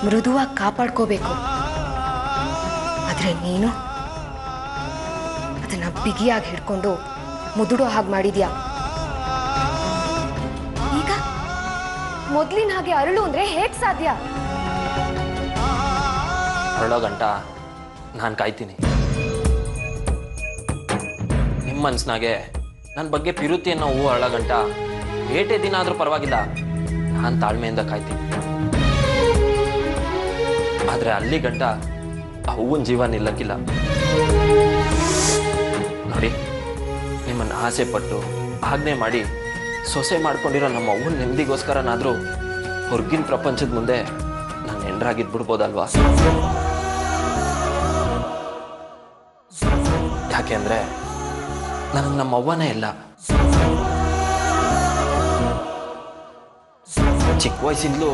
ಮೃದುವಾಗಿ ಕಾಪಾಡ್ಕೋಬೇಕು. ಆದ್ರೆ ನೀನು ಅದನ್ನ ಬಿಗಿಯಾಗಿ ಹಿಡ್ಕೊಂಡು ಮುದುಡೋ ಹಾಗೆ ಮಾಡಿದ್ಯಾ. ಈಗ ಮೊದ್ಲಿನ ಹಾಗೆ ಅರಳು ಅಂದ್ರೆ ಹೇಗ್ ಸಾಧ್ಯ? ಅರಳೋ ಗಂಟ ನಾನು ಕಾಯ್ತೀನಿ. ನಿಮ್ಮ ಮನ್ಸಿನಾಗೆ ನನ್ನ ಬಗ್ಗೆ ಪಿರುತಿ ಅನ್ನೋ ಹೂವು ಅರಳೋ ಗಂಟ ಏಟೇ ದಿನ ಆದರೂ ಪರವಾಗಿಲ್ಲ, ನಾನು ತಾಳ್ಮೆಯಿಂದ ಕಾಯ್ತೀನಿ. ಆದರೆ ಅಲ್ಲಿ ಗಂಟ ಆ ಹೂವಿನ ಜೀವ ನಿಲ್ಲಕ್ಕಿಲ್ಲ. ನೋಡಿ, ನಿಮ್ಮನ್ನು ಆಸೆ ಪಟ್ಟು ಆಜ್ಞೆ ಮಾಡಿ ಸೊಸೆ ಮಾಡ್ಕೊಂಡಿರೋ ನಮ್ಮ ಅವ್ವನ ನೆಮ್ಮದಿಗೋಸ್ಕರನಾದರೂ ಹೊರಗಿನ ಪ್ರಪಂಚದ ಮುಂದೆ ನಾನು ಹೆಂಡ್ರಾಗಿದ್ಬಿಡ್ಬೋದಲ್ವಾ? ಯಾಕೆಂದ್ರೆ ನನಗೆ ನಮ್ಮ ಅವ್ವನೇ ಇಲ್ಲ. ಚಿಕ್ಕ ವಯಸ್ಸಿಂದಲೂ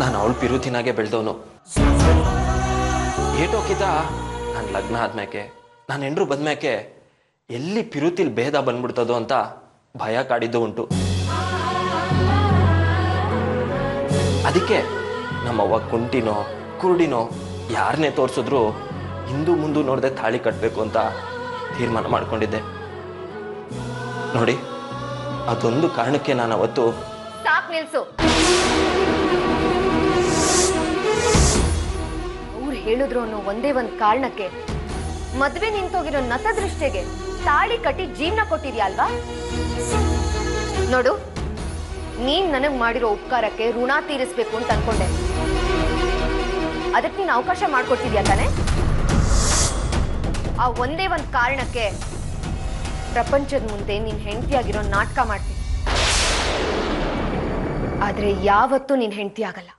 ನಾನು ಅವಳ ಪಿರುತಿನಾಗೆ ಬೆಳೆದವನು. ಏಟೋಕಿತ ನಾನು ಲಗ್ನ ಆದ್ಮೇಕೆ, ನಾನು ಹೆಂಡ್ರು ಬಂದ್ಮೇಕೆ ಎಲ್ಲಿ ಪಿರುತಿಲ್ ಭೇದ ಬಂದ್ಬಿಡ್ತದೋ ಅಂತ ಭಯ ಕಾಡಿದ್ದು ಉಂಟು. ಅದಕ್ಕೆ ನಮ್ಮವ್ವ ಕುಂಟಿನೋ ಕುರುಡಿನೋ ಯಾರನ್ನೇ ತೋರಿಸಿದ್ರು ಹಿಂದೂ ಮುಂದೆ ನೋಡದೆ ತಾಳಿ ಕಟ್ಟಬೇಕು ಅಂತ ತೀರ್ಮಾನ ಮಾಡ್ಕೊಂಡಿದ್ದೆ. ನೋಡಿ, ಅದೊಂದು ಕಾರಣಕ್ಕೆ ನಾನು ಅವತ್ತು ಸಾಕ್ ನಿಲ್ಸು. ಅವ್ರು ಹೇಳಿದ್ರು ಅನ್ನೋ ಒಂದೇ ಒಂದು ಕಾರಣಕ್ಕೆ ಮದ್ವೆ ನಿಂತೋಗಿರೋ ನತದೃಷ್ಟಿಗೆ ತಾಳಿ ಕಟ್ಟಿ ಜೀವನ ಕೊಟ್ಟಿದ್ಯಾ ಅಲ್ವಾ? ನೋಡು, ನೀನ್ ನನಗ್ ಮಾಡಿರೋ ಉಪಕಾರಕ್ಕೆ ಋಣ ತೀರಿಸ್ಬೇಕು ಅಂತ ಅನ್ಕೊಂಡೆ. ಅದಕ್ಕೆ ನೀನ್ ಅವಕಾಶ ಮಾಡ್ಕೊಟ್ಟಿದ್ಯಾ ತಾನೆ? ಆ ಒಂದೇ ಒಂದು ಕಾರಣಕ್ಕೆ ಪ್ರಪಂಚದ ಮುಂದೆ ನೀನ್ ಹೆಂಡತಿಯಾಗಿರೋ ನಾಟಕ ಮಾಡ್ತೀನಿ. ಆದ್ರೆ ಯಾವತ್ತೂ ನೀನ್ ಹೆಂಡತಿ ಆಗಲ್ಲ.